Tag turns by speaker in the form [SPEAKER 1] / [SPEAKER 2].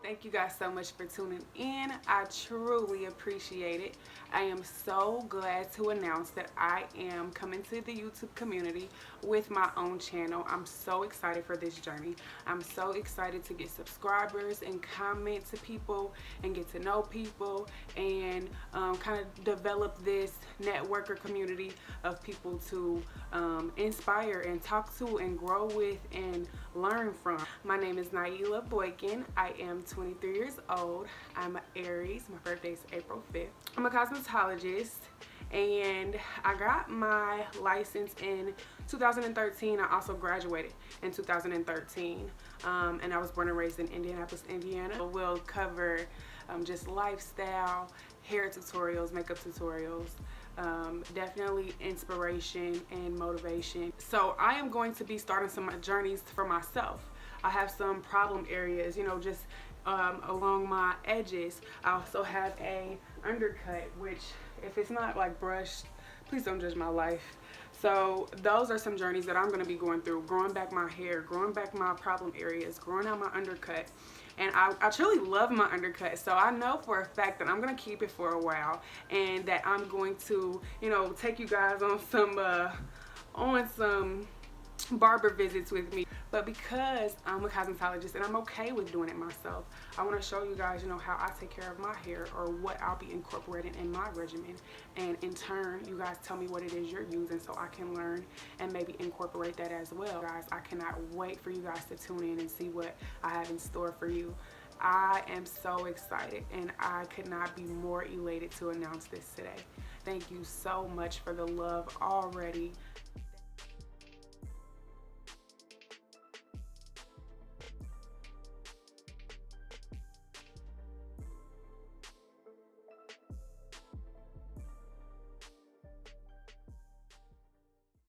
[SPEAKER 1] Thank you guys so much for tuning in. I truly appreciate it. I am so glad to announce that I am coming to the YouTube community with my own channel. I'm so excited for this journey. I'm so excited to get subscribers and comment to people and get to know people and kind of develop this networker community of people to inspire and talk to and grow with and learn from. My name is Naila Boykin. I am 23 years old. I'm an Aries. My birthday is April 5th. I'm a cosmetologist and I got my license in 2013. I also graduated in 2013 and I was born and raised in Indianapolis, Indiana. We'll cover just lifestyle, hair tutorials, makeup tutorials, definitely inspiration and motivation. So I am going to be starting some journeys for myself. I have some problem areas, you know, just along my edges. I also have a undercut, which if it's not like brushed, please don't judge my life. So those are some journeys that I'm going to be going through, growing back my hair, growing back my problem areas, growing out my undercut. And I truly love my undercut, so I know for a fact that I'm going to keep it for a while and that I'm going to, you know, take you guys on some barber visits with me. But because I'm a cosmetologist and I'm okay with doing it myself, I want to show you guys, you know, how I take care of my hair or what I'll be incorporating in my regimen. And in turn, you guys tell me what it is you're using so I can learn and maybe incorporate that as well. Guys, I cannot wait for you guys to tune in and see what I have in store for you. I am so excited and I could not be more elated to announce this today. Thank you so much for the love already.